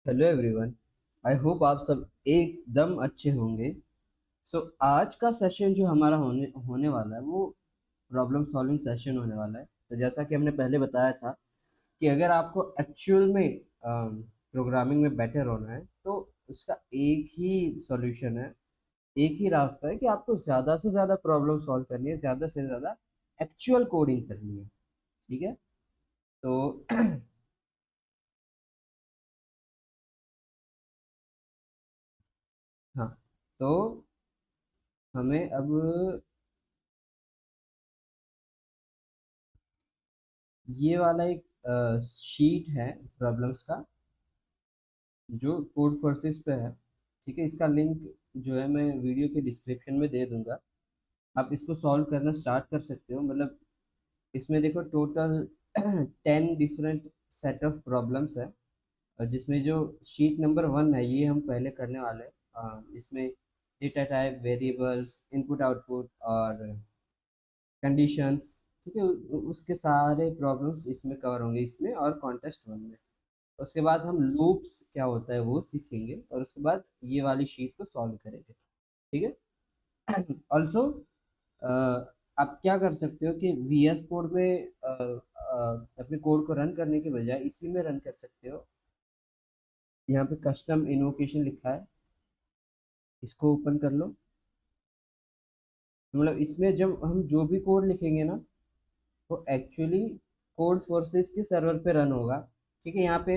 Hello everyone. I hope आप सब एकदम अच्छे होंगे। आज का सेशन जो हमारा होने होने वाला है वो प्रॉब्लम सॉल्विंग सेशन होने वाला है। तो जैसा कि हमने पहले बताया था कि अगर आपको एक्चुअल में प्रोग्रामिंग में बेटर होना है तो उसका एक ही सॉल्यूशन है, एक ही रास्ता है कि आपको ज़्यादा से ज़्यादा प्रॉब्लम सॉल्व करनी है, ज़्यादा से ज़्यादा एक्चुअल कोडिंग करनी है। ठीक है। तो हाँ, तो हमें अब ये वाला एक शीट है प्रॉब्लम्स का जो कोड फोर्सेस पे है। ठीक है, इसका लिंक जो है मैं वीडियो के डिस्क्रिप्शन में दे दूंगा। आप इसको सॉल्व करना स्टार्ट कर सकते हो। मतलब इसमें देखो total 10 different set of problems है, और जिसमें जो शीट नंबर 1 है ये हम पहले करने वाले हैं। इसमें data type, variables, input output और कंडीशंस। ठीक है, उसके सारे प्रॉब्लम्स इसमें कवर होंगे, इसमें और कॉन्टेस्ट वन में। उसके बाद हम लूप्स क्या होता है वो सीखेंगे, और उसके बाद ये वाली शीट को सॉल्व करेंगे। ठीक है। ऑल्सो आप क्या कर सकते हो कि VS कोड में अपने कोड को रन करने के बजाय इसी में रन कर सकते हो। यहाँ पे कस्टम इनवोकेशन लिखा है, इसको ओपन कर लो। मतलब इसमें जब हम जो भी कोड लिखेंगे ना वो एक्चुअली कोड फोर्सेस के सर्वर पे रन होगा। ठीक है, यहाँ पे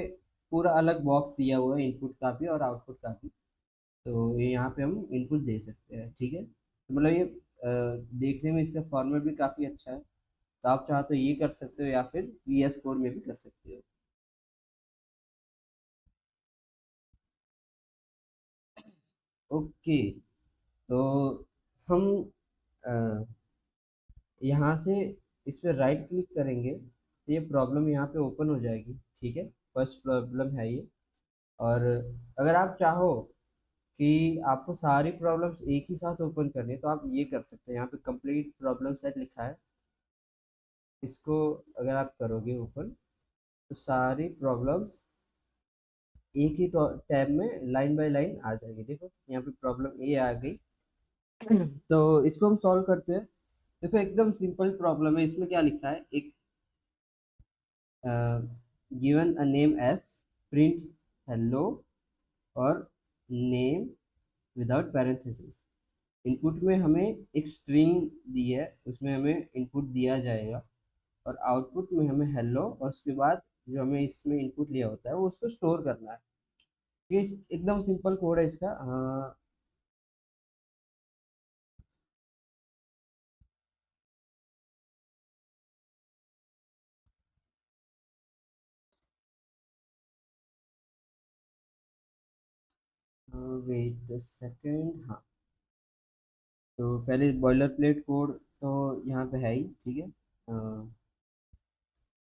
पूरा अलग बॉक्स दिया हुआ है इनपुट का भी और आउटपुट का भी। तो ये यहाँ पे हम इनपुट दे सकते हैं। ठीक है, तो मतलब ये देखने में इसका फॉर्मेट भी काफ़ी अच्छा है। तो आप चाहो तो ये कर सकते हो या फिर VS कोड में भी कर सकते हो। ओके, तो हम अ, यहाँ से इस पे राइट क्लिक करेंगे तो ये प्रॉब्लम यहाँ पे ओपन हो जाएगी। ठीक है, फर्स्ट प्रॉब्लम है ये। और अगर आप चाहो कि आपको सारी प्रॉब्लम्स एक ही साथ ओपन करनी है तो आप ये कर सकते हैं। यहाँ पे कंप्लीट प्रॉब्लम सेट लिखा है, इसको अगर आप करोगे ओपन तो सारी प्रॉब्लम्स एक ही टैब में लाइन बाय लाइन आ जाएगी। देखो यहाँ पे प्रॉब्लम ए आ गई। तो इसको हम सॉल्व करते हैं। देखो एकदम सिंपल प्रॉब्लम है। इसमें क्या लिखा है, एक given a name S, print hello और नेम विदाउट पैरेंथेसिस। इनपुट में हमें एक स्ट्रिंग दी है, उसमें हमें इनपुट दिया जाएगा, और आउटपुट में हमें हेलो और उसके बाद जो हमें इसमें इनपुट लिया होता है वो उसको स्टोर करना है। ये एकदम सिंपल कोड है इसका। Wait a second. हाँ, तो पहले बॉयलर प्लेट कोड तो यहाँ पे है ही। ठीक है,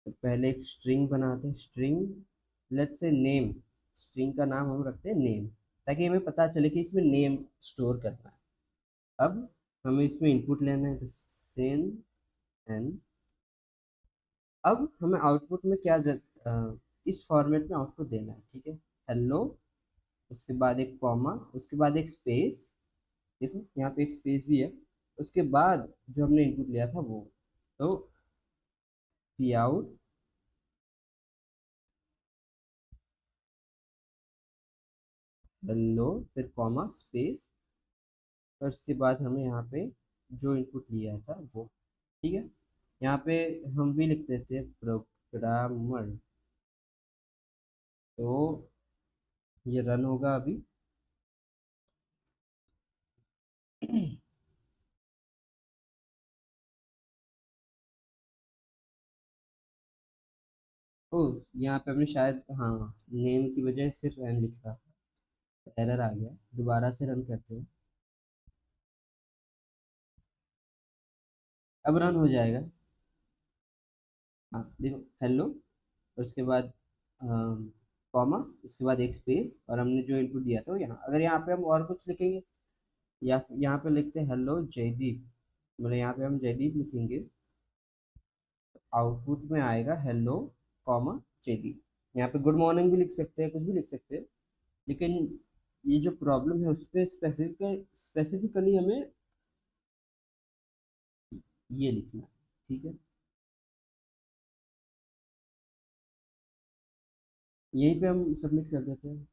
तो पहले एक स्ट्रिंग बनाते हैं। String let's say name, string का नाम हम रखते हैं नेम, ताकि हमें पता चले कि इसमें नेम स्टोर करना है। अब हमें इसमें इनपुट लेना है तो सेन एन। अब हमें आउटपुट में इस फॉर्मेट में आउटपुट देना है। ठीक है, हेलो, उसके बाद एक कॉमा, उसके बाद एक स्पेस। देखो यहाँ पे एक स्पेस भी है। उसके बाद जो हमने इनपुट लिया था वो, तो सी आउट हेलो, फिर कॉमा स्पेस, और उसके बाद हमें यहाँ पे जो इनपुट लिया था वो। ठीक है, यहाँ पे हम भी लिख देते हैं प्रोग्रामर। तो ये रन होगा अभी। ओ, यहाँ पे हमने शायद, हाँ, नेम की बजाय सिर्फ एन लिख रहा था, एरर आ गया। दोबारा से रन करते हैं, अब रन हो जाएगा। हाँ देखो, हेलो, उसके बाद कॉमा, उसके बाद एक स्पेस, और हमने जो इनपुट दिया था वो यहाँ। अगर यहाँ पे हम और कुछ लिखेंगे या यहाँ पे लिखते हैं हेलो जयदीप, मतलब यहाँ पे हम जयदीप लिखेंगे, आउटपुट में आएगा हेलो कॉमा जयदीप। यहाँ पे गुड मॉर्निंग भी लिख सकते हैं, कुछ भी लिख सकते हैं, लेकिन ये जो प्रॉब्लम है उस पर स्पेसिफिकली हमें ये लिखना है। ठीक है, यहीं पे हम सबमिट कर देते हैं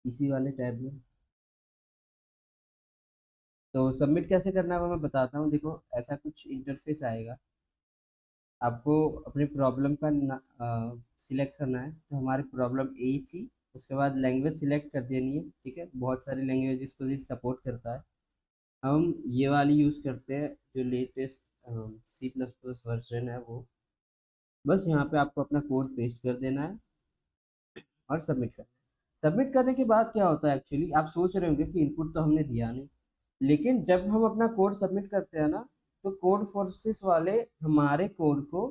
इसी वाले टैब में। तो सबमिट कैसे करना है वो मैं बताता हूँ। देखो ऐसा कुछ इंटरफेस आएगा, आपको अपनी प्रॉब्लम का सिलेक्ट करना है। तो हमारी प्रॉब्लम ए थी, उसके बाद लैंग्वेज सिलेक्ट कर देनी है। ठीक है, बहुत सारी लैंग्वेजेस को ये सपोर्ट करता है। हम ये वाली यूज़ करते हैं जो latest C plus plus version है वो। बस यहाँ पे आपको अपना कोड पेस्ट कर देना है और सबमिट करना है। सबमिट करने के बाद क्या होता है, एक्चुअली आप सोच रहे होंगे कि इनपुट तो हमने दिया नहीं, लेकिन जब हम अपना कोड सबमिट करते हैं ना, तो कोड फोर्सेस वाले हमारे कोड को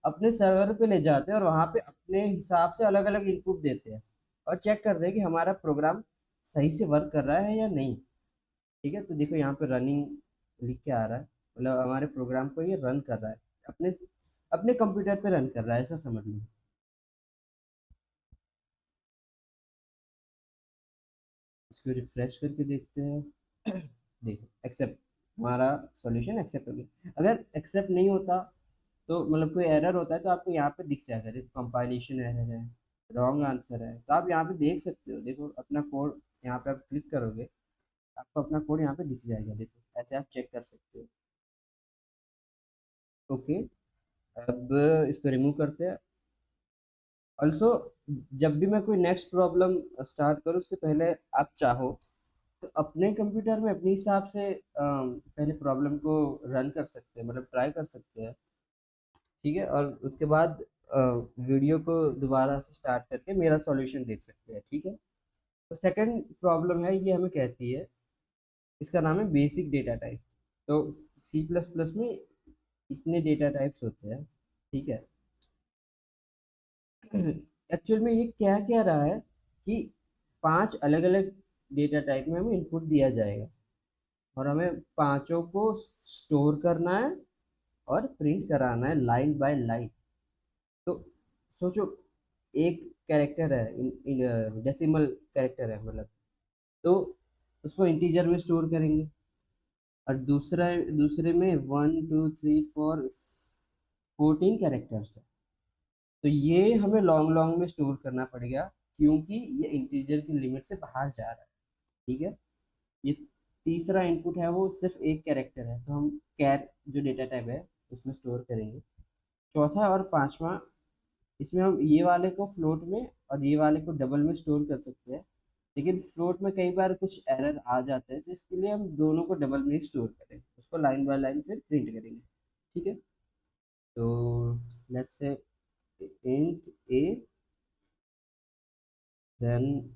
अपने सर्वर पे ले जाते हैं और वहाँ पे अपने हिसाब से अलग अलग इनपुट देते हैं और चेक करते हैं कि हमारा प्रोग्राम सही से वर्क कर रहा है या नहीं। ठीक है, तो देखो यहाँ पे रनिंग लिख के आ रहा है, मतलब हमारे प्रोग्राम को ये रन कर रहा है, अपने अपने कंप्यूटर पे रन कर रहा है, ऐसा समझ लो। इसको रिफ्रेश करके देखते हैं। देखो एक्सेप्ट, हमारा सॉल्यूशन एक्सेप्ट हो गया। अगर एक्सेप्ट नहीं होता तो मतलब कोई एरर होता है तो आपको यहाँ पे दिख जाएगा, देखो कंपाइलेशन एरर है, रॉन्ग आंसर है, तो आप यहाँ पे देख सकते हो। देखो अपना कोड यहाँ पे आप क्लिक करोगे, आपको अपना कोड यहाँ पे दिख जाएगा, देखो ऐसे आप चेक कर सकते हो। ओके, अब इसको रिमूव करते हैं। ऑल्सो जब भी मैं कोई नेक्स्ट प्रॉब्लम स्टार्ट करूँ उससे पहले आप चाहो तो अपने कंप्यूटर में अपने हिसाब से पहले प्रॉब्लम को रन कर सकते हैं, मतलब ट्राई कर सकते हैं। ठीक है, और उसके बाद वीडियो को दोबारा से स्टार्ट करके मेरा सॉल्यूशन देख सकते हैं। ठीक है, तो सेकंड प्रॉब्लम है, ये हमें कहती है, इसका नाम है बेसिक डेटा टाइप। तो सी प्लस प्लस में इतने डेटा टाइप्स होते हैं। ठीक है, एक्चुअल में ये क्या क्या रहा है कि 5 अलग अलग डेटा टाइप में हमें इनपुट दिया जाएगा और हमें पांचों को स्टोर करना है और प्रिंट कराना है लाइन बाय लाइन। तो सोचो, एक कैरेक्टर है, डेसिमल कैरेक्टर है मतलब, तो उसको इंटीजर में स्टोर करेंगे, और दूसरे में 1 2 3 4 14 कैरेक्टर्स है। तो ये हमें लॉन्ग लॉन्ग में स्टोर करना पड़ेगा क्योंकि ये इंटीजर की लिमिट से बाहर जा रहा है। ठीक है, ये तीसरा इनपुट है वो सिर्फ एक कैरेक्टर है, तो हम कैर जो डेटा टाइप है उसमें स्टोर करेंगे। चौथा और पांचवा, इसमें हम ये वाले को फ्लोट में और ये वाले को डबल में स्टोर कर सकते हैं, लेकिन फ्लोट में कई बार कुछ एरर आ जाते हैं, तो इसके लिए हम दोनों को डबल में ही स्टोर करें, उसको लाइन बाय लाइन फिर प्रिंट करेंगे। ठीक है, तो let's say int A, then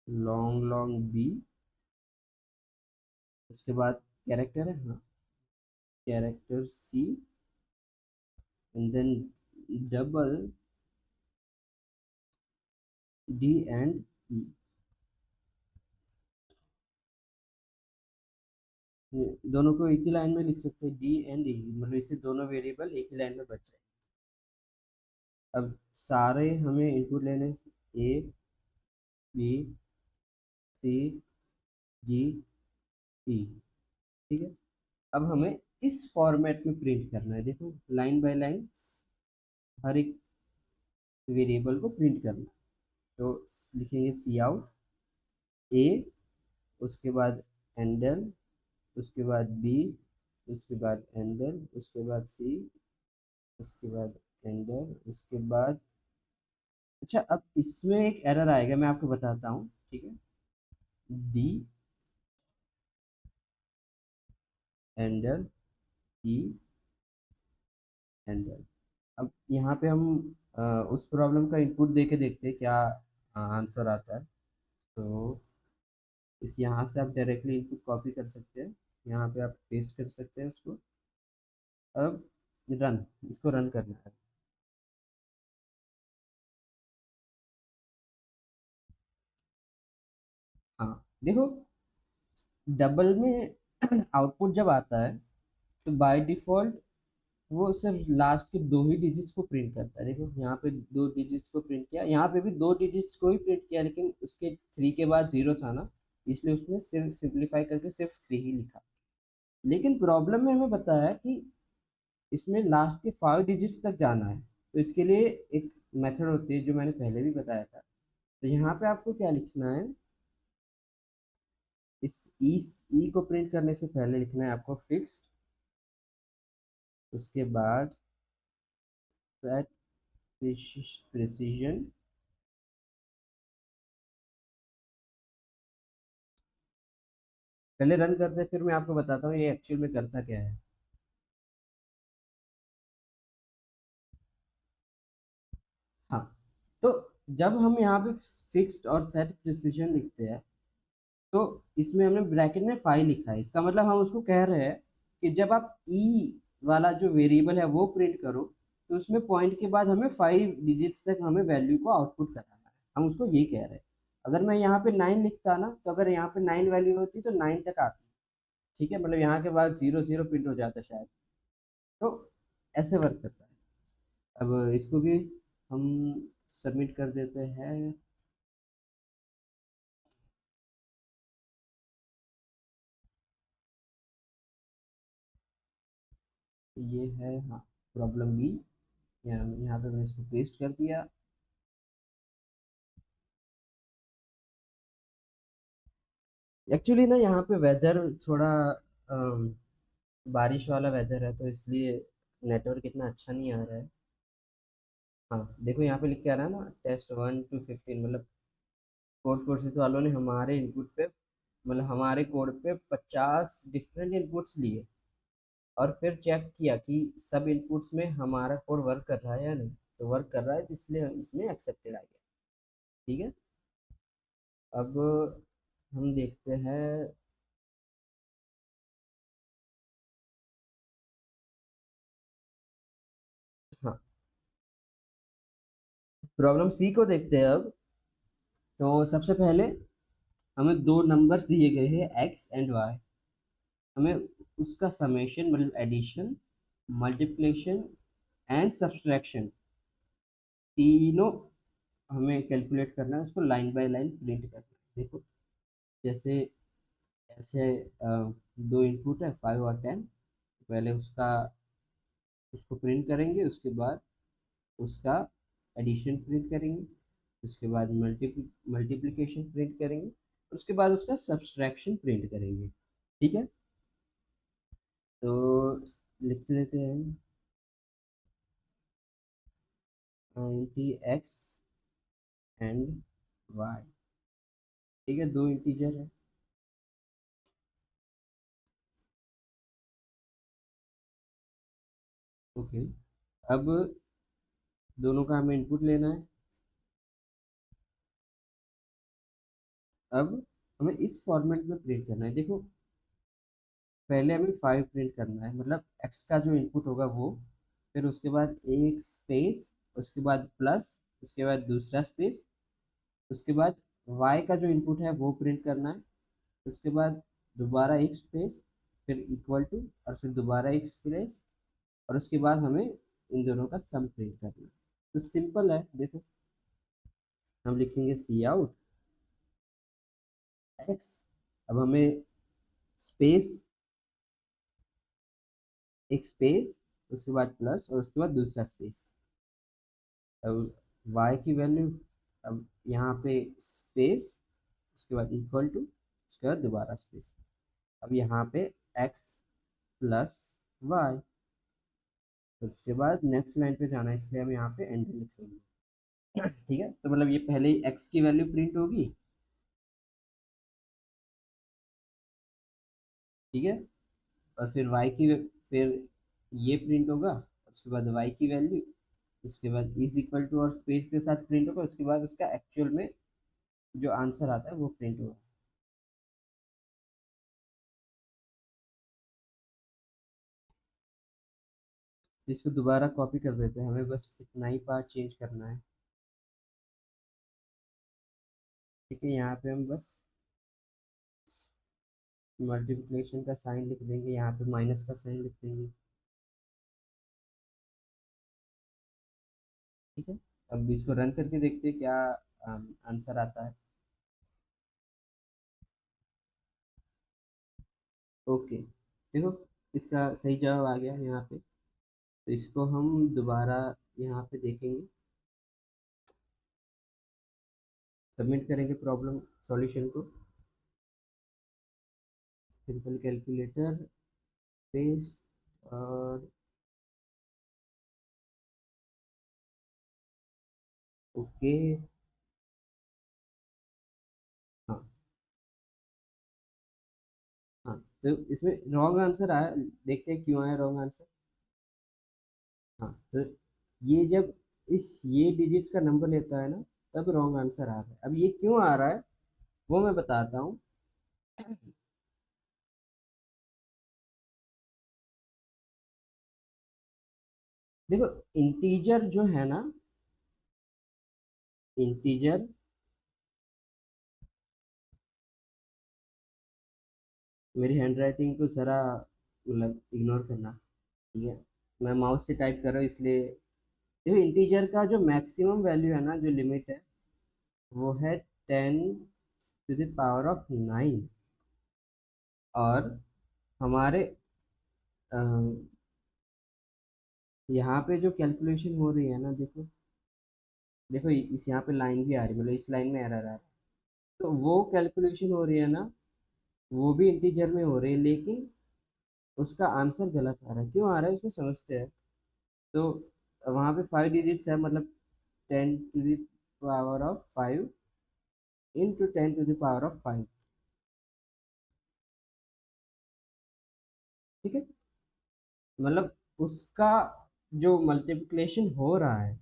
long long B, उसके बाद कैरेक्टर है, हाँ, character C, and then double D and E. दोनों को एक ही लाइन में लिख सकते हैं, डी एंड ई, मतलब इससे दोनों वेरिएबल एक ही लाइन में बच जाए। अब सारे हमें इनपुट लेने, ए बी सी डी ई। ठीक है, अब हमें इस फॉर्मेट में प्रिंट करना है, देखो लाइन बाय लाइन हर एक वेरिएबल को प्रिंट करना है। तो लिखेंगे सी आउट ए, उसके बाद एंडल, उसके बाद बी, उसके बाद एंडल, उसके बाद सी, उसके बाद एंडल, उसके बाद, अच्छा अब इसमें एक एरर आएगा, मैं आपको बताता हूँ। ठीक है, डी एंडल ई एंडल। अब यहाँ पे हम उस प्रॉब्लम का इनपुट दे के देखते हैं क्या आंसर आता है। तो इस यहाँ से आप डायरेक्टली इनपुट कॉपी कर सकते हैं, यहाँ पे आप पेस्ट कर सकते हैं उसको। अब रन, इसको रन करना है। हाँ देखो, डबल में आउटपुट जब आता है तो बाय डिफॉल्ट वो सिर्फ लास्ट के दो ही डिजिट्स को प्रिंट करता है। देखो यहाँ पे दो डिजिट्स को प्रिंट किया, यहाँ पे भी दो डिजिट्स को ही प्रिंट किया, लेकिन उसके थ्री के बाद जीरो था ना, इसलिए उसने सिर्फ सिंप्लीफाई करके सिर्फ थ्री ही लिखा। लेकिन प्रॉब्लम में हमें बताया कि इसमें लास्ट के फाइव डिजिट्स तक जाना है, तो इसके लिए एक मेथड होती है जो मैंने पहले भी बताया था। तो यहाँ पे आपको क्या लिखना है, इस ई को प्रिंट करने से पहले लिखना है आपको फिक्स्ड, उसके बाद सेट प्रिसीजन, पहले रन करते हैं फिर मैं आपको बताता हूँ ये एक्चुअल में करता क्या है। हाँ, तो जब हम यहाँ पे फिक्स्ड और सेट प्रिसीजन लिखते हैं, तो इसमें हमने ब्रैकेट में फाइव लिखा है, इसका मतलब हम उसको कह रहे हैं कि जब आप ई वाला जो वेरिएबल है वो प्रिंट करो, तो उसमें पॉइंट के बाद हमें फाइव डिजिट्स तक हमें वैल्यू को आउटपुट कराना है, हम उसको ये कह रहे हैं। अगर मैं यहाँ पे नाइन लिखता ना, तो अगर यहाँ पे नाइन वैल्यू होती तो नाइन तक आती, ठीक है, मतलब यहाँ के बाद जीरो जीरो प्रिंट हो जाता शायद। तो ऐसे वर्क करता है। अब इसको भी हम सबमिट कर देते हैं। ये है हाँ, प्रॉब्लम बी, यहाँ पे मैंने इसको पेस्ट कर दिया। एक्चुअली ना यहाँ पे वेदर थोड़ा अम, बारिश वाला वेदर है, तो इसलिए नेटवर्क इतना अच्छा नहीं आ रहा है। हाँ देखो यहाँ पे लिख के आ रहा है ना, टेस्ट 1 to 15, मतलब कोड फोर्सेस वालों ने हमारे इनपुट पे, मतलब हमारे कोड पे 50 डिफरेंट इनपुट्स लिए, और फिर चेक किया कि सब इनपुट्स में हमारा कोड वर्क कर रहा है या नहीं, तो वर्क कर रहा है, तो इसलिए इसमें एक्सेप्टेड आ गया। ठीक है, अब हम देखते हैं। हाँ, प्रॉब्लम सी को देखते हैं अब। तो सबसे पहले हमें दो नंबर्स दिए गए हैं एक्स एंड वाई, हमें उसका समेशन मतलब एडिशन, मल्टीप्लिकेशन एंड सब्सट्रैक्शन, तीनों हमें कैलकुलेट करना है, उसको लाइन बाय लाइन प्रिंट करना है। देखो जैसे ऐसे दो इनपुट है 5 और 10, पहले उसका उसको प्रिंट करेंगे, उसके बाद उसका एडिशन प्रिंट करेंगे, उसके बाद मल्टीप्लिकेशन प्रिंट करेंगे, उसके बाद उसका सब्सट्रैक्शन प्रिंट करेंगे। ठीक है, तो लिख लेते हैं 90x एंड वाई। ठीक है, दो इंटीजर है। ओके, अब दोनों का हमें इनपुट लेना है। अब हमें इस फॉर्मेट में प्रिंट करना है। देखो पहले हमें फाइव प्रिंट करना है, मतलब एक्स का जो इनपुट होगा वो, फिर उसके बाद एक स्पेस, उसके बाद प्लस, उसके बाद दूसरा स्पेस, उसके बाद वाई का जो इनपुट है वो प्रिंट करना है, उसके बाद दोबारा एक स्पेस, फिर इक्वल टू, और फिर दोबारा एक स्पेस, और उसके बाद हमें इन दोनों का सम प्रिंट करना है। तो सिंपल है, देखो हम लिखेंगे सी आउट एक्स, अब हमें स्पेस, एक स्पेस, उसके बाद प्लस, और उसके बाद दूसरा स्पेस। अब y की वैल्यू, अब यहाँ पे स्पेस, उसके बाद इक्वल टू, उसके बाद दोबारा स्पेस, अब यहाँ पे x प्लस वाई, उसके बाद नेक्स्ट लाइन पे जाना है, इसलिए हम यहाँ पे एंटर लिख लेंगे। ठीक है, तो मतलब ये पहले ही x की वैल्यू प्रिंट होगी। ठीक है, और फिर y की, फिर ये प्रिंट होगा, उसके बाद y की वैल्यू, उसके बाद इज इक्वल टू और स्पेस के साथ प्रिंट होगा, उसके बाद उसका एक्चुअल में जो आंसर आता है वो प्रिंट होगा। इसको दोबारा कॉपी कर देते हैं, हमें बस इतना ही पार्ट चेंज करना है। ठीक है, यहाँ पे हम बस मल्टीप्लिकेशन का साइन लिख देंगे, यहाँ पे माइनस का साइन लिख देंगे। ठीक है, अब इसको रन करके देखते हैं क्या आंसर आता है। ओके, देखो इसका सही जवाब आ गया यहाँ पे। तो इसको हम दोबारा यहाँ पे देखेंगे, सबमिट करेंगे प्रॉब्लम सॉल्यूशन को, सिंपल कैलकुलेटर पेस्ट, और ओके। हाँ हाँ, तो इसमें रॉन्ग आंसर आया, देखते हैं क्यों आया रॉन्ग आंसर। हाँ, तो ये जब ये डिजिट्स का नंबर लेता है ना, तब रॉन्ग आंसर आ रहा है। अब ये क्यों आ रहा है वो मैं बताता हूँ। देखो, इंटीजर जो है ना, इंटीजर, मेरी हैंडराइटिंग को ज़रा मतलब इग्नोर करना, ठीक है, मैं माउस से टाइप कर रहा हूँ इसलिए। देखो, इंटीजर का जो मैक्सिमम वैल्यू है ना, जो लिमिट है, वो है 10⁻⁹ और हमारे यहाँ पे जो कैलकुलेशन हो रही है ना, देखो देखो इस यहाँ पे लाइन भी आ रही है, मतलब इस लाइन में एरर आ रहा है। तो वो कैलकुलेशन हो रही है ना, वो भी इंटीजर में हो रही है, लेकिन उसका आंसर गलत आ रहा है। क्यों आ रहा है उसको समझते हैं। तो वहाँ पे 5 डिजिट्स है, मतलब 10⁻⁵ इंटू 10⁻⁵, ठीक है, मतलब उसका जो मल्टीप्लिकेशन हो रहा है,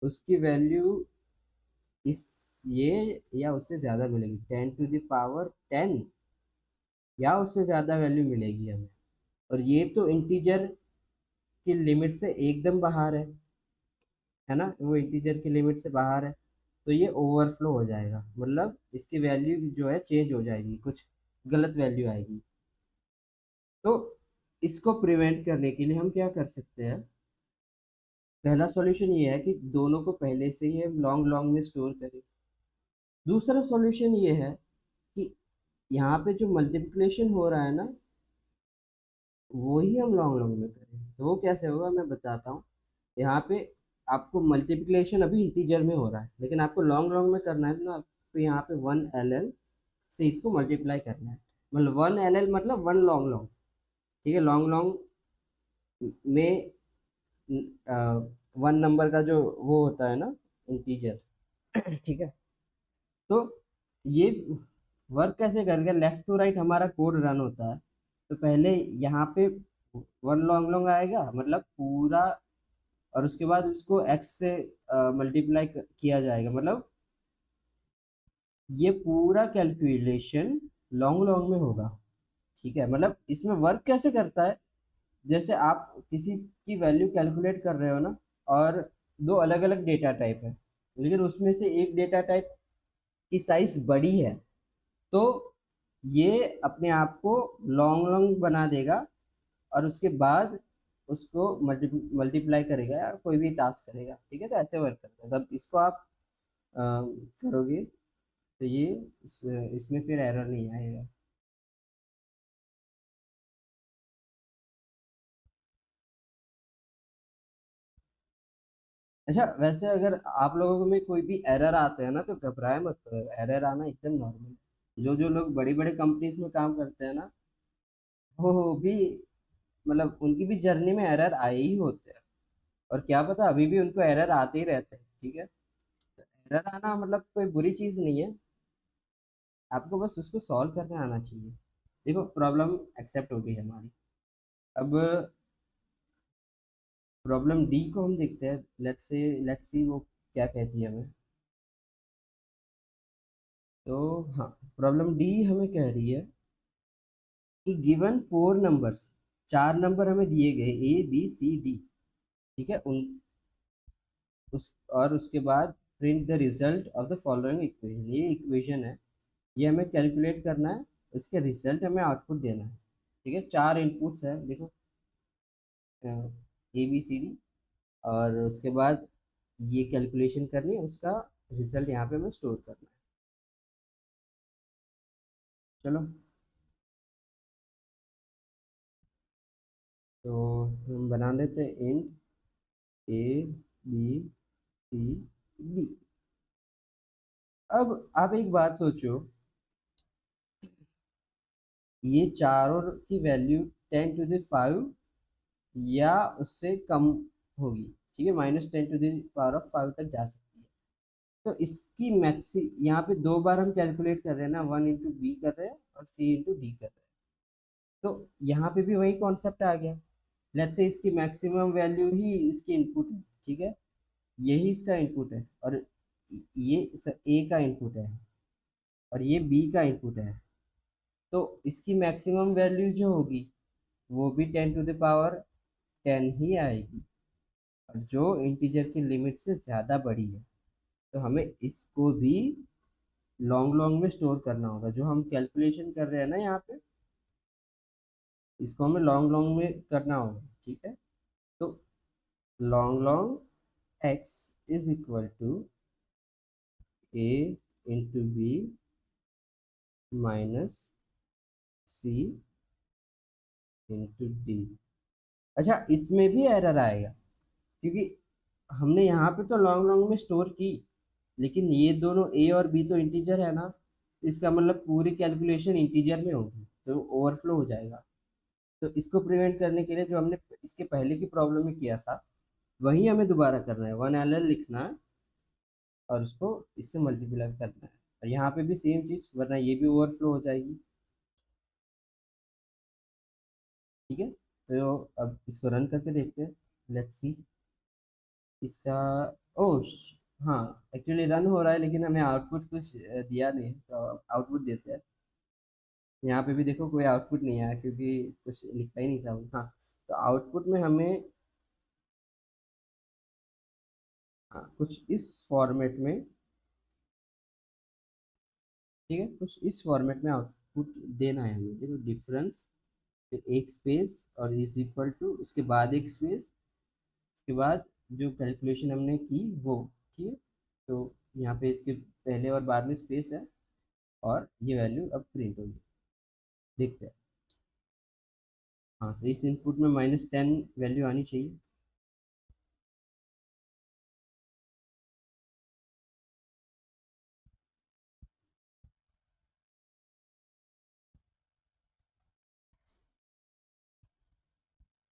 उसकी वैल्यू इस ये या उससे ज़्यादा मिलेगी, 10⁻⁻10 या उससे ज़्यादा वैल्यू मिलेगी हमें। और ये तो इंटीजर की लिमिट से एकदम बाहर है ना, वो इंटीजर की लिमिट से बाहर है। तो ये ओवरफ्लो हो जाएगा, मतलब इसकी वैल्यू जो है चेंज हो जाएगी, कुछ गलत वैल्यू आएगी। तो इसको प्रिवेंट करने के लिए हम क्या कर सकते हैं। पहला सॉल्यूशन ये है कि दोनों को पहले से ही लॉन्ग लॉन्ग में स्टोर करें। दूसरा सॉल्यूशन ये है कि यहाँ पे जो मल्टीप्लिकेशन हो रहा है ना, वो ही हम लॉन्ग लॉन्ग में करें। तो वो कैसे होगा मैं बताता हूँ। यहाँ पे आपको मल्टीप्लिकेशन अभी इंटीजर में हो रहा है, लेकिन आपको लॉन्ग लॉन्ग में करना है, तो आपको यहाँ पे 1 ll से इसको मल्टीप्लाई करना है। मतलब 1 ll मतलब 1 लॉन्ग लॉन्ग, ठीक है। लॉन्ग लॉन्ग में 1 नंबर का जो वो होता है ना, इंटीजर, ठीक है। तो ये वर्क कैसे करेगा, लेफ्ट टू राइट हमारा कोड रन होता है। तो पहले यहाँ पे 1 लॉन्ग लॉन्ग आएगा, मतलब पूरा, और उसके बाद उसको x से मल्टीप्लाई किया जाएगा, मतलब ये पूरा कैलकुलेशन लॉन्ग लॉन्ग में होगा, ठीक है। मतलब इसमें वर्क कैसे करता है, जैसे आप किसी की वैल्यू कैलकुलेट कर रहे हो ना, और दो अलग अलग डेटा टाइप है, लेकिन उसमें से एक डेटा टाइप की साइज बड़ी है, तो ये अपने आप को लॉन्ग लॉन्ग बना देगा, और उसके बाद उसको मल्टीप्लाई करेगा या कोई भी टास्क करेगा, ठीक है। तो ऐसे वर्क करता है। तब इसको आप करोगे तो ये इसमें फिर एरर नहीं आएगा। अच्छा, वैसे अगर आप लोगों में कोई भी एरर आते हैं ना, तो घबराए मत, एरर आना एकदम नॉर्मल। जो जो लोग बड़ी बड़ी कंपनीज में काम करते हैं ना, वो भी मतलब उनकी भी जर्नी में एरर आए ही होते हैं, और क्या पता अभी भी उनको एरर आते ही रहते हैं, ठीक है। तो एरर आना मतलब कोई बुरी चीज नहीं है, आपको बस उसको सॉल्व करने आना चाहिए। देखो, प्रॉब्लम एक्सेप्ट हो गई हमारी। अब प्रॉब्लम डी को हम देखते हैं, लेट्स सी वो क्या कहती है हमें। तो हाँ, प्रॉब्लम डी हमें कह रही है कि गिवन 4 नंबर्स, 4 नंबर हमें दिए गए A B C D, ठीक है। उन उस और उसके बाद print the result of the following equation, ये इक्वेशन है, ये हमें कैलकुलेट करना है, इसके रिजल्ट हमें आउटपुट देना है, ठीक है। 4 इनपुट्स है, देखो ABCD, और उसके बाद ये कैलकुलेशन करनी है, उसका रिजल्ट यहाँ पे हमें स्टोर करना है। चलो, तो हम बना लेते हैं int A B C D. अब आप एक बात सोचो, ये चारों की वैल्यू 10⁵ या उससे कम होगी, ठीक है, -10⁵ तक जा सकती है। तो इसकी मैक्सी यहाँ पे दो बार हम कैलकुलेट कर रहे हैं ना, 1 × b कर रहे हैं और c × d कर रहे हैं। तो यहाँ पे भी वही कॉन्सेप्ट आ गया। लेट्स से इसकी मैक्सिमम वैल्यू ही इसकी इनपुट है, ठीक है, यही इसका इनपुट है, और ये ए का इनपुट है और ये बी का इनपुट है। तो इसकी मैक्सिमम वैल्यू जो होगी वो भी 10⁻10 ही आएगी, और जो इंटीजर की लिमिट से ज़्यादा बड़ी है। तो हमें इसको भी लॉन्ग लॉन्ग में स्टोर करना होगा। जो हम कैलकुलेशन कर रहे हैं ना यहाँ पे, इसको हमें लॉन्ग लॉन्ग में करना होगा, ठीक है। तो long long X is equal to a × b minus c × d। अच्छा, इसमें भी एरर आएगा, क्योंकि हमने यहाँ पे तो लॉन्ग लॉन्ग में स्टोर की, लेकिन ये दोनों ए और बी तो इंटीजर है ना, इसका मतलब पूरी कैलकुलेशन इंटीजर में होगी, तो ओवरफ्लो हो जाएगा। तो इसको प्रिवेंट करने के लिए जो हमने इसके पहले की प्रॉब्लम में किया था, वही हमें दोबारा करना है, 1 LL लिखना है और उसको इससे मल्टीप्लाई करना है, और यहाँ पे भी सेम चीज़, वरना ये भी ओवरफ्लो हो जाएगी, ठीक है। तो अब इसको रन करके देखते हैं, लेट्स सी इसका। ओ हाँ, एक्चुअली रन हो रहा है, लेकिन हमें आउटपुट कुछ दिया नहीं, तो आउटपुट देते हैं। यहाँ पे भी देखो कोई आउटपुट नहीं आया, क्योंकि कुछ लिखा ही नहीं था। हाँ, तो आउटपुट में हमें, हाँ, कुछ इस फॉर्मेट में, ठीक है, कुछ इस फॉर्मेट में आउटपुट देना है हमें। देखो, डिफरेंस, फिर एक स्पेस और इज इक्वल टू, उसके बाद एक स्पेस, उसके बाद जो कैलकुलेशन हमने की वो, ठीक है। तो यहाँ पे इसके पहले और बाद में स्पेस है, और ये वैल्यू अब प्रिंट होगी, देखते हैं। हाँ, तो इस इनपुट में -10 वैल्यू आनी चाहिए।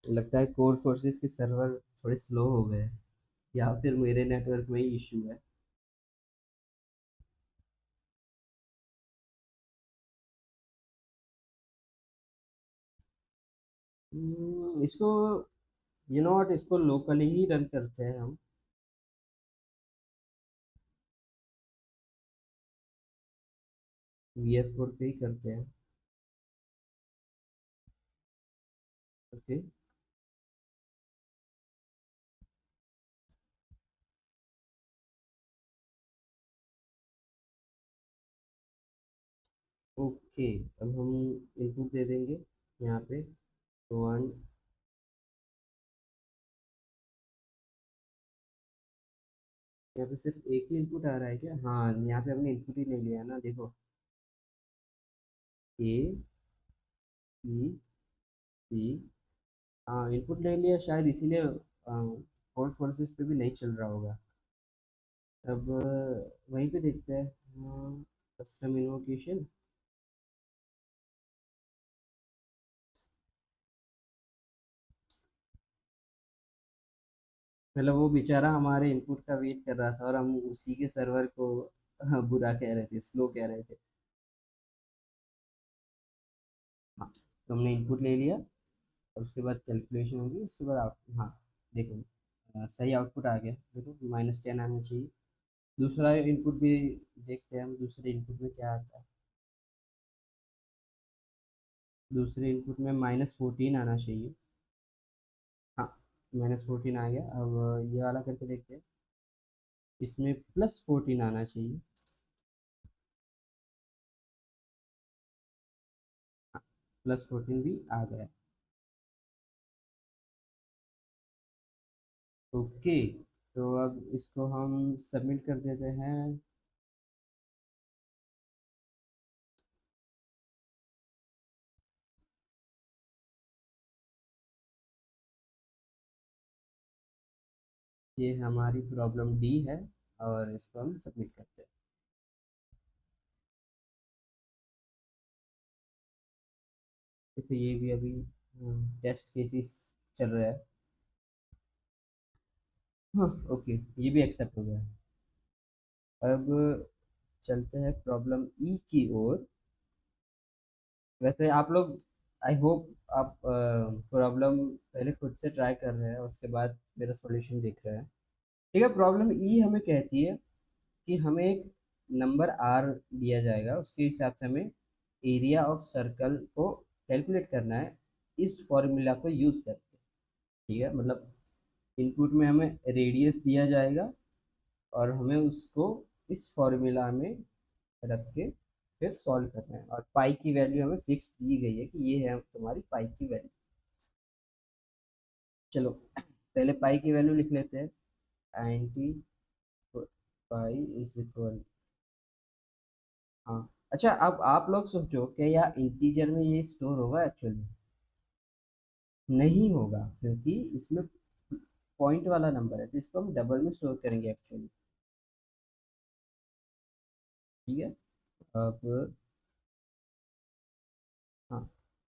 लगता है कोड फोर्सेस के सर्वर थोड़े स्लो हो गए, या फिर मेरे नेटवर्क में ही इशू है। इसको, यू नो व्हाट, इसको लोकली ही रन करते हैं हम। VS कोड पे ही करते हैं। ओके। ओके, अब हम इनपुट दे देंगे यहाँ पे 1। यहाँ पे सिर्फ एक ही इनपुट आ रहा है क्या? हाँ, यहाँ पे हमने इनपुट ही नहीं लिया ना, देखो, ए बी सी। हाँ, इनपुट नहीं लिया शायद, इसीलिए कोड फोर्सेस पे भी नहीं चल रहा होगा। अब वहीं पे देखते हैं, कस्टम इन्वोकेशन। मतलब वो बेचारा हमारे इनपुट का वेट कर रहा था, और हम उसी के सर्वर को बुरा कह रहे थे, स्लो कह रहे थे। हाँ, तो हमने इनपुट ले लिया, और उसके बाद कैलकुलेशन होगी, उसके बाद आउट, हाँ, देखो, सही आउटपुट आ गया, देखो -10 आना चाहिए। दूसरा इनपुट भी देखते हैं हम, दूसरे इनपुट में क्या आता है। दूसरे इनपुट में -14 आना चाहिए। हाँ, -14 आ गया। अब ये वाला करके देखते हैं, इसमें +14 आना चाहिए। हाँ, +14 भी आ गया। ओके, तो अब इसको हम सबमिट कर देते हैं। ये हमारी प्रॉब्लम डी है और इसको हम सबमिट करते हैं। देखो ये भी अभी टेस्ट केसेस चल रहा है। हाँ ओके, ये भी एक्सेप्ट हो गया। अब चलते हैं प्रॉब्लम ई की ओर। वैसे आप लोग, आई होप आप प्रॉब्लम पहले खुद से ट्राई कर रहे हैं, उसके बाद मेरा सॉल्यूशन देख रहे हैं। ठीक है, प्रॉब्लम ई हमें कहती है कि हमें एक नंबर आर दिया जाएगा, उसके हिसाब से हमें एरिया ऑफ सर्कल को कैलकुलेट करना है इस फॉर्मूला को यूज़ करके। ठीक है, मतलब इनपुट में हमें रेडियस दिया जाएगा और हमें उसको इस फॉर्मूला में रख के फिर सॉल्व करना है, और पाई की वैल्यू हमें फिक्स दी गई है कि ये है तुम्हारी पाई की वैल्यू। चलो पहले पाई की वैल्यू लिख लेते हैं। 90 पाई इज इक्वल, हाँ। अच्छा, अब आप लोग सोचो कि या इंटीजर में ये स्टोर होगा एक्चुअल में? नहीं होगा, क्योंकि इसमें पॉइंट वाला नंबर है, तो इसको हम डबल में स्टोर करेंगे एक्चुअली। ठीक है। अब हाँ,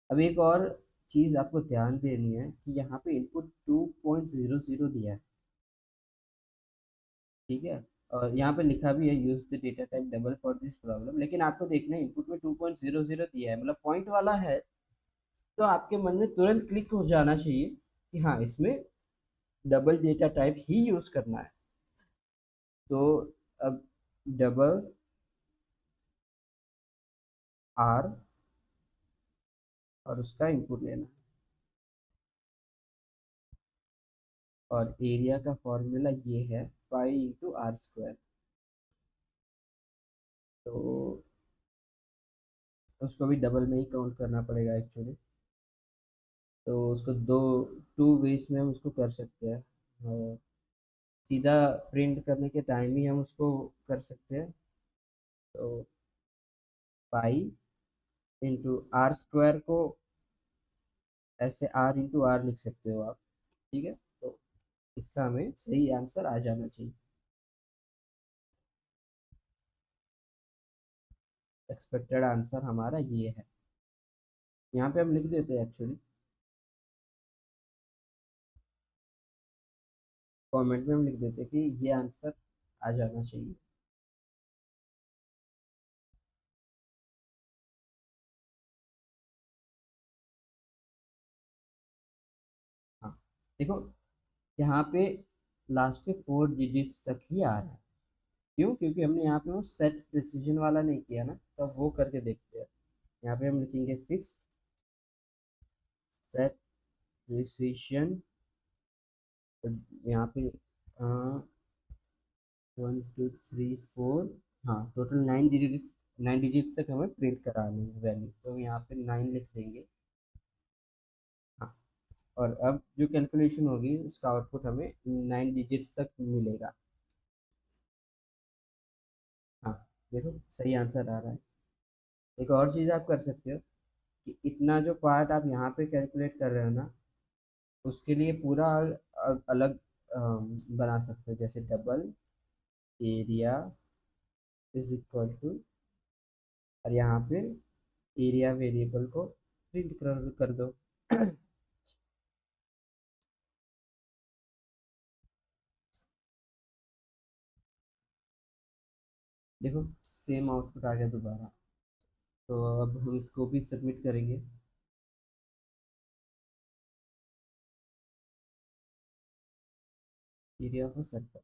अब एक और चीज़ आपको ध्यान देनी है कि यहाँ पे इनपुट 2.00 दिया है। ठीक है, और यहाँ पे लिखा भी है use the data type double for this problem, लेकिन आपको देखना है इनपुट में 2.00 दिया है, मतलब पॉइंट वाला है। तो आपके मन में तुरंत क्लिक हो जाना चाहिए कि हाँ, इसमें डबल डेटा टाइप ही यूज करना है। तो अब डबल आर और उसका इनपुट लेना है, और एरिया का फॉर्मूला ये है पाई इंटू आर स्क्वायर। तो उसको भी डबल में ही काउंट करना पड़ेगा एक्चुअली। तो उसको टू वेज में हम उसको कर सकते हैं। सीधा प्रिंट करने के टाइम ही हम उसको कर सकते हैं। तो पाई इंटू आर स्क्वायर को ऐसे आर इंटू आर लिख सकते हो आप। ठीक है, तो इसका हमें सही आंसर आ जाना चाहिए। एक्सपेक्टेड आंसर हमारा ये है। यहाँ पे हम लिख देते हैं एक्चुअली, कमेंट में हम लिख देते हैं कि ये आंसर आ जाना चाहिए। हाँ, देखो यहाँ पे लास्ट के 4 डिजिट्स तक ही आ रहा है। क्यों? क्योंकि हमने यहाँ पे वो सेट प्रिसीजन वाला नहीं किया ना, तो वो करके देखते हैं। यहाँ पे हम लिखेंगे फिक्स सेट प्रिसीजन। यहाँ पे 1 2 3 4, हाँ टोटल 9 डिजिट्स। 9 डिजिट्स तक हमें प्रिंट करानी है वैल्यू, तो हम यहाँ पे 9 लिख देंगे। हाँ, और अब जो कैलकुलेशन होगी उसका आउटपुट हमें 9 डिजिट्स तक मिलेगा। हाँ, देखो सही आंसर आ रहा है। एक और चीज़ आप कर सकते हो कि इतना जो पार्ट आप यहाँ पे कैलकुलेट कर रहे हो ना, उसके लिए पूरा अलग बना सकते हो, जैसे double area is equal to, और यहाँ पे एरिया वेरिएबल को प्रिंट कर दो। देखो सेम आउटपुट आ गया दोबारा। तो अब हम इसको भी सबमिट करेंगे। Area of circle.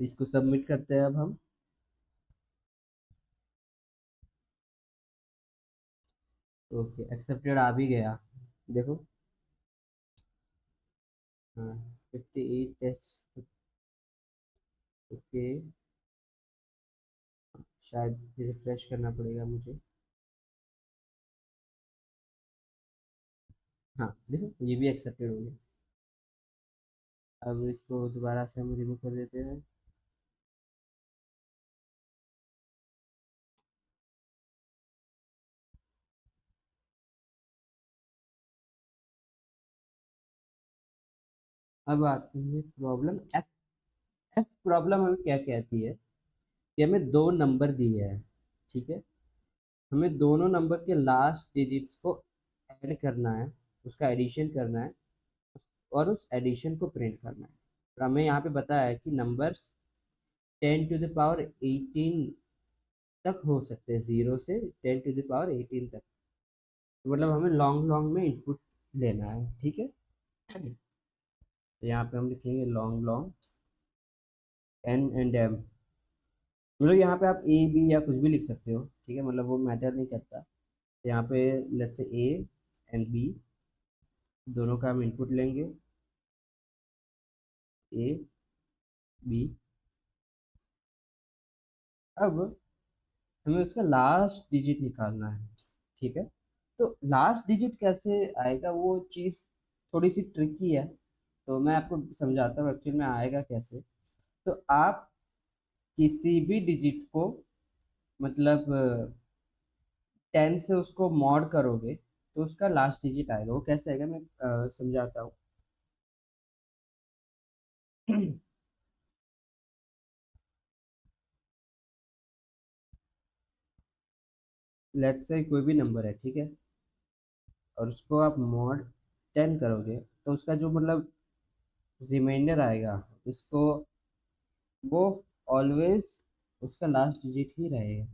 इसको सबमिट करते हैं अब हम। ओके, एक्सेप्टेड आ भी गया, देखो। हाँ, 58 टेस्ट। ओके, शायद रिफ्रेश करना पड़ेगा मुझे। हाँ देखो, ये भी एक्सेप्टेड हो गया। अब इसको दोबारा से हम रिमूव कर देते हैं। अब आती है प्रॉब्लम एफ। एफ प्रॉब्लम हमें क्या कहती है कि हमें दो नंबर दिए हैं, ठीक है। हमें दोनों नंबर के लास्ट डिजिट्स को ऐड करना है, उसका एडिशन करना है, और उस एडिशन को प्रिंट करना है। और हमें यहाँ पे बताया है कि नंबर्स 10⁻18 तक हो सकते हैं, 0 से 10⁻18 तक। तो मतलब हमें लॉन्ग लॉन्ग में इनपुट लेना है, ठीक है। तो यहाँ पे हम लिखेंगे long long N and M. मतलब यहाँ पे आप ए बी या कुछ भी लिख सकते हो, ठीक है, मतलब वो मैटर नहीं करता। तो यहाँ पे let's say A and B, दोनों का हम इनपुट लेंगे, ए बी। अब हमें उसका लास्ट डिजिट निकालना है, ठीक है। तो लास्ट डिजिट कैसे आएगा, वो चीज़ थोड़ी सी ट्रिकी है। तो मैं आपको समझाता हूँ एक्चुअल में आएगा कैसे। तो आप किसी भी डिजिट को, मतलब 10 से उसको मॉड करोगे तो उसका लास्ट डिजिट आएगा। वो कैसे आएगा, मैं समझाता हूँ। लेट्स से कोई भी नंबर है, ठीक है, और उसको आप मॉड 10 करोगे तो उसका जो मतलब रिमाइंडर आएगा उसको, वो ऑलवेज उसका लास्ट डिजिट ही रहेगा।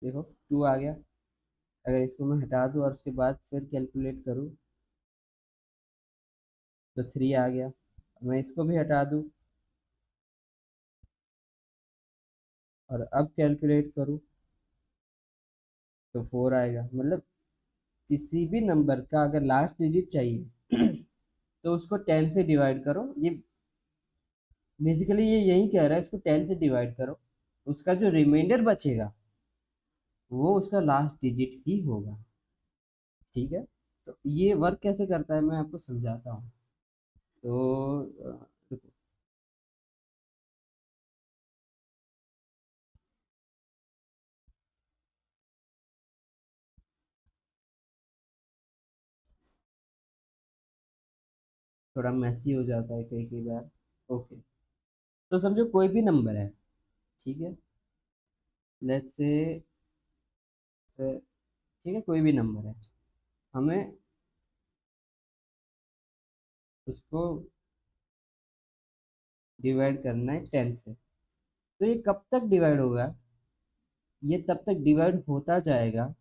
देखो 2 आ गया। अगर इसको मैं हटा दूँ और उसके बाद फिर कैलकुलेट करूँ तो 3 आ गया। मैं इसको भी हटा दूँ और अब कैलकुलेट करूँ तो 4 आएगा। मतलब किसी भी नंबर का अगर लास्ट डिजिट चाहिए तो उसको 10 से डिवाइड करो। ये बेसिकली ये यही कह रहा है, इसको 10 से डिवाइड करो, उसका जो रिमाइंडर बचेगा वो उसका लास्ट डिजिट ही होगा, ठीक है। तो ये वर्क कैसे करता है मैं आपको समझाता हूँ। तो रुको, थोड़ा मैसी हो जाता है कई कई बार। ओके, तो समझो कोई भी नंबर है, ठीक है। लेट्स से ठीक है, कोई भी नंबर है, हमें उसको डिवाइड करना है 10 से। तो ये कब तक डिवाइड होगा, ये तब तक डिवाइड होता जाएगा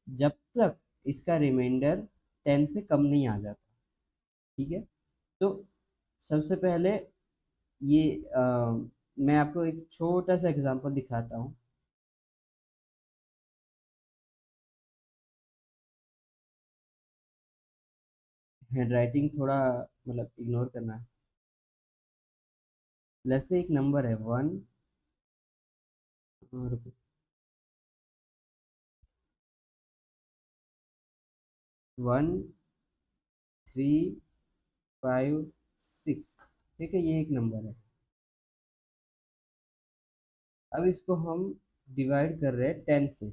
जब तक इसका रिमाइंडर 10 से कम नहीं आ जाता, ठीक है। तो सबसे पहले ये मैं आपको एक छोटा सा एग्जांपल दिखाता हूँ। हैंड राइटिंग थोड़ा मतलब इग्नोर करना है। जैसे एक नंबर है 1 3 5 6, ठीक है, ये एक नंबर है। अब इसको हम डिवाइड कर रहे हैं 10 से।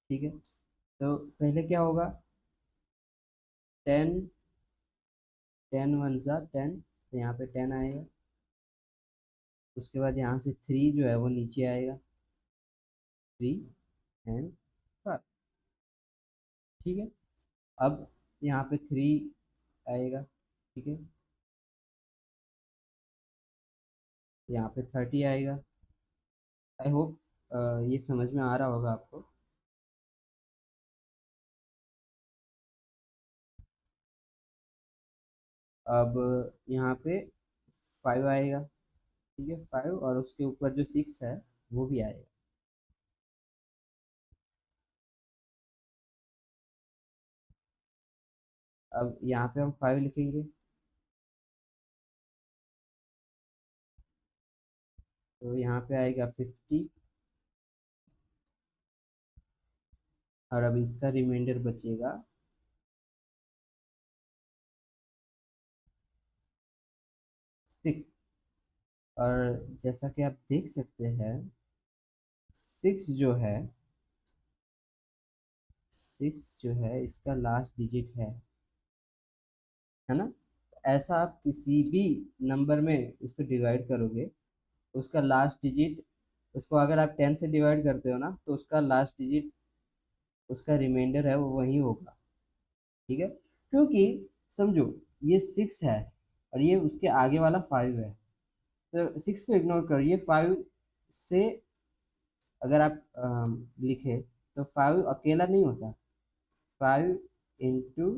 ठीक है, तो पहले क्या होगा, 10, 10 1 10, तो यहाँ पे 10 आएगा। उसके बाद यहाँ से 3 जो है वो नीचे आएगा, 3 एंड 5, ठीक है। अब यहाँ पे 3 आएगा, ठीक है। यहाँ पे 30 आएगा। आई होप ये समझ में आ रहा होगा आपको। अब यहाँ पे 5 आएगा, ठीक है। 5 और उसके ऊपर जो 6 है वो भी आएगा। अब यहाँ पे हम 5 लिखेंगे, तो यहाँ पे आएगा 50। और अब इसका रिमाइंडर बचेगा 6। और जैसा कि आप देख सकते हैं, 6 जो है, 6 जो है इसका लास्ट डिजिट है ना। ऐसा आप किसी भी नंबर में इसको डिवाइड करोगे, उसका लास्ट डिजिट, उसको अगर आप 10 से डिवाइड करते हो ना, तो उसका लास्ट डिजिट, उसका रिमाइंडर है वो वही होगा, ठीक है। क्योंकि समझो, ये 6 है और ये उसके आगे वाला 5 है, तो 6 को इग्नोर करो। ये 5 से अगर आप लिखे तो 5 अकेला नहीं होता। 5 इंटू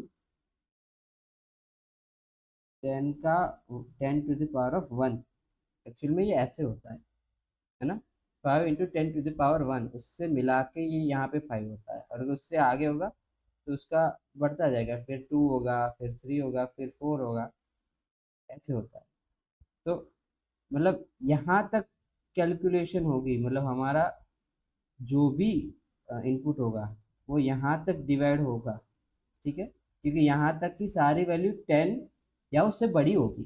10 का 10 to the power of 1, actual में ये ऐसे होता है ना। 5 इंटू 10 टू द पावर 1, उससे मिला के ये यहाँ पे 5 होता है। और अगर उससे आगे होगा तो उसका बढ़ता जाएगा, फिर 2 होगा, फिर 3 होगा, फिर 4 होगा, ऐसे होता है। तो मतलब यहाँ तक कैलकुलेशन होगी, मतलब हमारा जो भी इनपुट होगा वो यहाँ तक डिवाइड होगा, ठीक है। क्योंकि यहाँ तक की सारी वैल्यू 10 या उससे बड़ी होगी,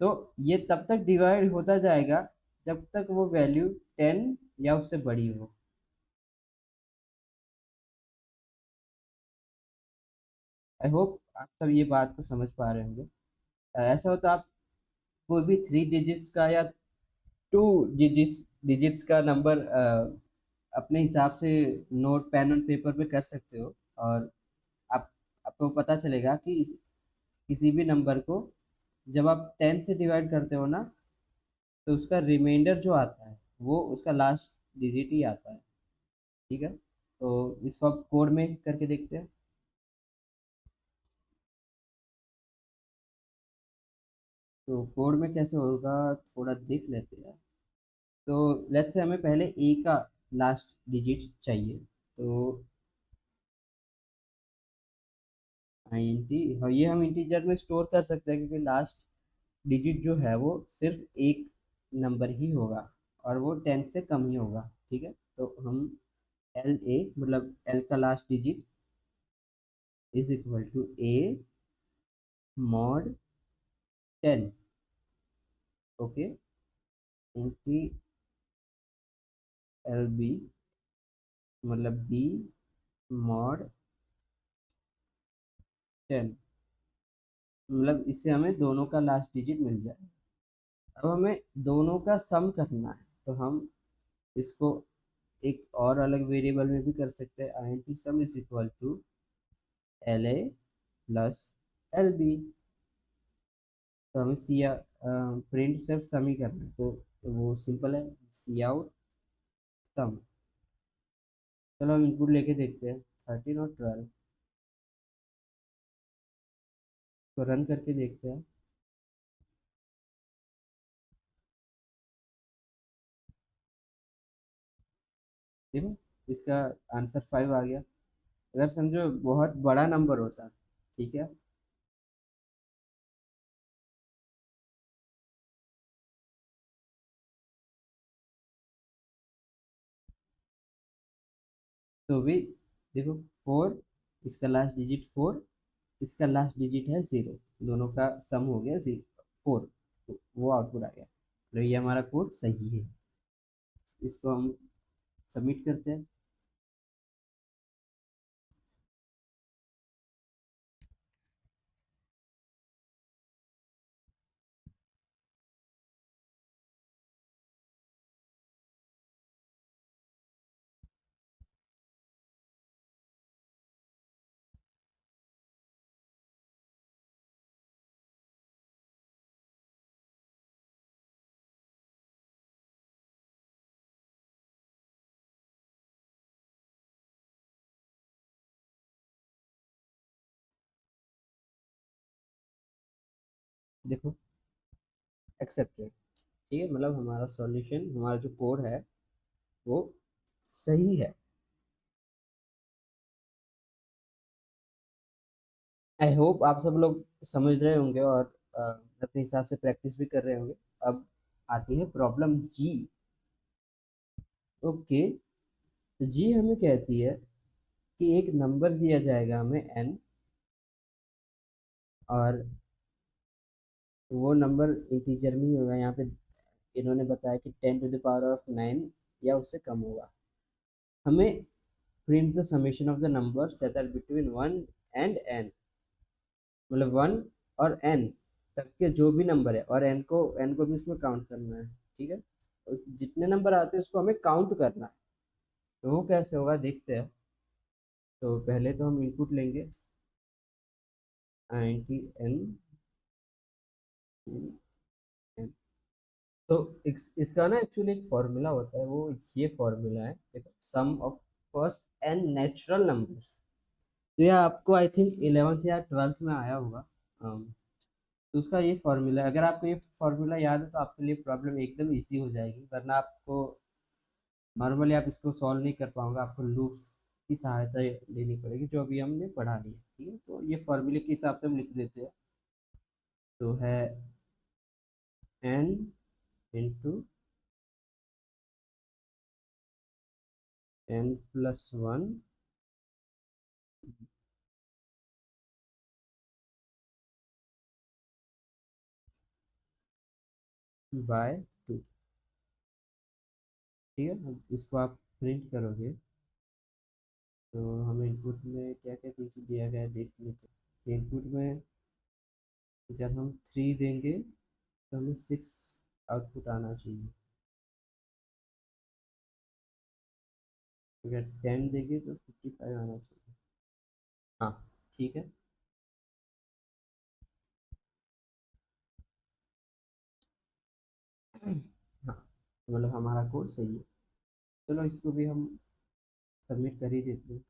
तो ये तब तक डिवाइड होता जाएगा जब तक वो वैल्यू 10 या उससे बड़ी हो। आई होप आप सब ये बात को समझ पा रहे होंगे। ऐसा हो तो आप कोई भी 3 डिजिट्स का या 2 डिजिट्स का नंबर अपने हिसाब से नोट, पेन और पेपर पे कर सकते हो। और आप आपको पता चलेगा कि किसी भी नंबर को जब आप 10 से डिवाइड करते हो ना, तो उसका रिमाइंडर जो आता है वो उसका लास्ट डिजिट ही आता है, ठीक है। तो इसको आप कोड में करके देखते हैं। तो कोड में कैसे होगा थोड़ा देख लेते हैं। तो लेट्स से हमें पहले ए का लास्ट डिजिट चाहिए, तो INT, हाँ ये हम इंटीजर में स्टोर कर सकते हैं क्योंकि लास्ट डिजिट जो है वो सिर्फ एक नंबर ही होगा और वो 10 से कम ही होगा, ठीक है। तो हम LA, मतलब L का last digit is equal to A mod 10, okay, इनकी LB, मतलब B मॉड 10, मतलब इससे हमें दोनों का लास्ट डिजिट मिल जाए। अब हमें दोनों का सम करना है, तो हम इसको एक और अलग वेरिएबल में भी कर सकते हैं। INT sum is equal to LA plus LB। तो हमें प्रिंट सिर्फ सम ही करना है, तो वो सिंपल है, सी आउट सम। चलो हम इनपुट लेके देखते हैं, 13 और 12 को रन करके देखते हैं। देखो, इसका आंसर 5 आ गया। अगर समझो बहुत बड़ा नंबर होता, ठीक है, तो भी देखो 4, इसका लास्ट डिजिट 4, इसका लास्ट डिजिट है 0, दोनों का सम हो गया 4, वो आउटपुट आ गया। तो ये हमारा कोड सही है। इसको हम सबमिट करते हैं। देखो एक्सेप्टेड, ठीक है, मतलब हमारा सॉल्यूशन, हमारा जो कोड है वो सही है। आई होप आप सब लोग समझ रहे होंगे और अपने हिसाब से प्रैक्टिस भी कर रहे होंगे। अब आती है प्रॉब्लम जी। ओके, तो जी हमें कहती है कि एक नंबर दिया जाएगा हमें n, और वो नंबर इंटीजर में ही होगा। यहाँ पे इन्होंने बताया कि 10⁻⁹ या उससे कम होगा। हमें print the summation of the numbers that are between 1 and n, मतलब 1 और n तक के जो भी नंबर है, और n को भी उसमें काउंट करना है, ठीक है। और जितने नंबर आते हैं उसको हमें काउंट करना है। तो वो कैसे होगा देखते हैं। तो पहले तो हम इनपुट लेंगे INT n, तो इसका ना एक्चुअली एक फॉर्मूला होता है, वो ये फॉर्मूला है, देखो, sum of first n natural numbers. तो यह आपको आई थिंक 11th या 12th में आया होगा। तो उसका ये फॉर्मूला है, अगर आपको ये फॉर्मूला याद है तो आपके लिए प्रॉब्लम एकदम इजी हो जाएगी, वरना आपको नॉर्मली आप इसको सॉल्व नहीं कर पाओगे, आपको लूप्स की सहायता लेनी पड़ेगी, जो अभी हमने पढ़ा ली है, ठीक है। तो ये फॉर्मूले के हिसाब से हम लिख देते हैं। तो है n इंटू n+1 बाय 2, ठीक है। अब इसको आप प्रिंट करोगे तो हमें इनपुट में क्या क्या दिया गया है देख लेते हैं। इनपुट में जब हम 3 देंगे तो हमें 6 आउटपुट आना चाहिए। अगर 10 देंगे तो 55 आना चाहिए। हाँ, ठीक है। हाँ, मतलब हमारा कोड सही है। चलो इसको भी हम सबमिट कर ही देते हैं।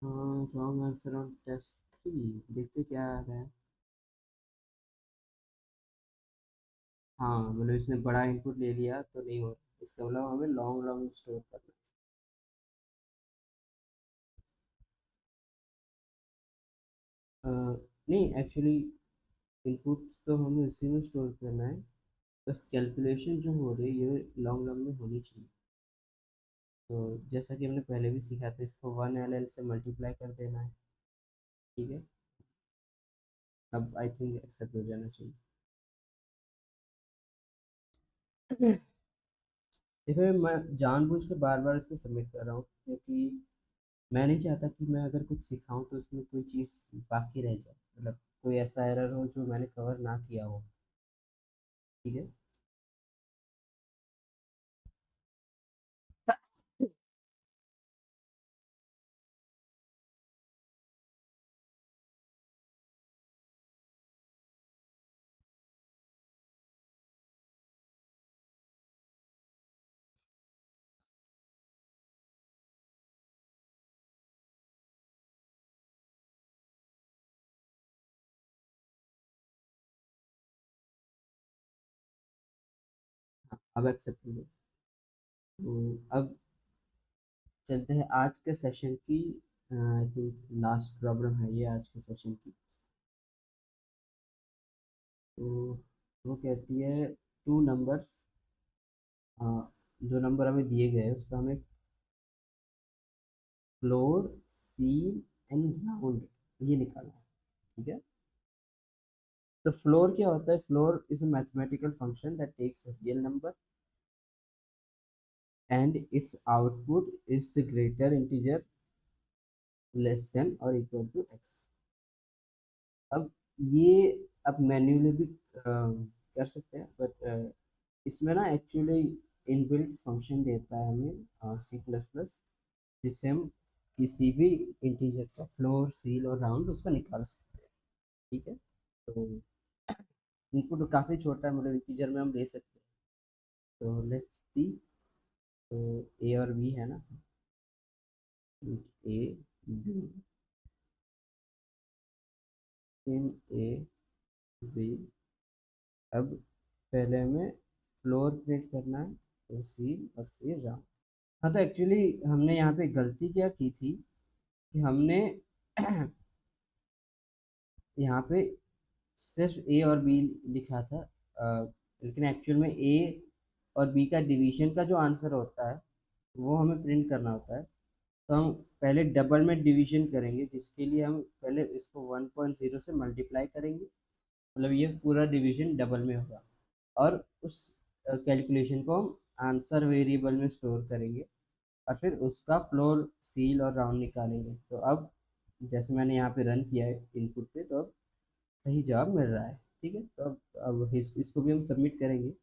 हाँ, रॉन्ग आंसर ऑन टेस्ट 3, देखते क्या आ रहा है। हाँ, मतलब इसने बड़ा इनपुट ले लिया तो नहीं हो, इसका मतलब हमें लॉन्ग लॉन्ग स्टोर करना है। नहीं, एक्चुअली इनपुट तो हमें इसी में स्टोर करना है, बस कैलकुलेशन जो हो रही है ये लॉन्ग रन में होनी चाहिए। तो जैसा कि हमने पहले भी सीखा था, इसको 1 LL से मल्टीप्लाई कर देना है, ठीक है। अब आई थिंक एक्सेप्ट हो जाना चाहिए। देखो, मैं जानबूझ के बार बार इसको सबमिट कर रहा हूँ, क्योंकि मैं नहीं चाहता कि मैं अगर कुछ सिखाऊं तो उसमें कोई चीज़ बाकी रह जाए, मतलब कोई ऐसा एरर हो जो मैंने कवर ना किया हो, ठीक है। अब एक्सेप्ट हो गया। तो अब चलते हैं आज के सेशन की, आई थिंक लास्ट प्रॉब्लम है ये आज के सेशन की। तो वो कहती है टू नंबर्स, जो नंबर हमें दिए गए हैं उसका हमें फ्लोर, सीन एंड राउंड ये निकालना है, ठीक है। तो फ्लोर क्या होता है? Floor is a mathematical function that takes a real number and its output is the greater integer less than और इक्वल टू एक्स। अब ये आप मैन्युअली भी कर सकते हैं, बट इसमें ना एक्चुअली इनबिल्ट फंक्शन देता है हमें सी प्लस प्लस, जिससे हम किसी भी इंटीजर का फ्लोर, सील और राउंड उसको निकाल सकते हैं। ठीक है, तो इनपुट काफ़ी छोटा है, मतलब इंटीजर में हम ले सकते हैं। तो लेट्स सी, तो ए और बी है ना, A B, in A B. अब पहले हमें फ्लोर प्रिंट करना है, फिर सील और फिर राउंड। हाँ, तो एक्चुअली हमने यहाँ पे गलती क्या की थी कि हमने यहाँ पे सिर्फ ए और बी लिखा था, लेकिन एक्चुअल में ए और बी का डिवीजन का जो आंसर होता है वो हमें प्रिंट करना होता है। तो हम पहले डबल में डिवीजन करेंगे, जिसके लिए हम पहले इसको 1.0 से मल्टीप्लाई करेंगे, मतलब ये पूरा डिवीजन डबल में होगा। और उस कैलकुलेशन को हम आंसर वेरिएबल में स्टोर करेंगे, और फिर उसका फ्लोर, स्टील और राउंड निकालेंगे। तो अब जैसे मैंने यहाँ पे रन किया है इनपुट पे, तो अब सही जवाब मिल रहा है। ठीक है, तो अब इसको भी हम सबमिट करेंगे।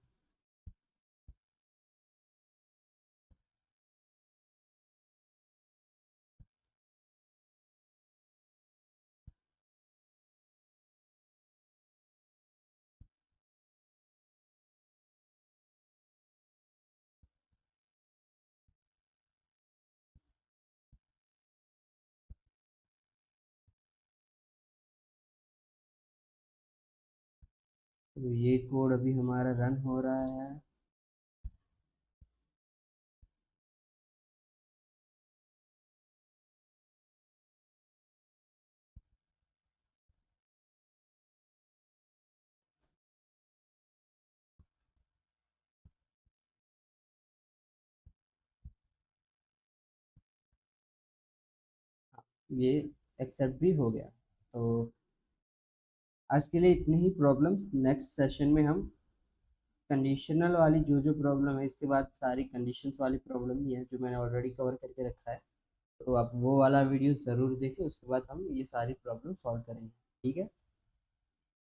तो ये कोड अभी हमारा रन हो रहा है। ये एक्सेप्ट भी हो गया। तो आज के लिए इतनी ही प्रॉब्लम्स। नेक्स्ट सेशन में हम कंडीशनल वाली जो जो प्रॉब्लम है, इसके बाद सारी कंडीशंस वाली प्रॉब्लम ही है जो मैंने ऑलरेडी कवर करके रखा है। तो आप वो वाला वीडियो ज़रूर देखें, उसके बाद हम ये सारी प्रॉब्लम सॉल्व करेंगे। ठीक है।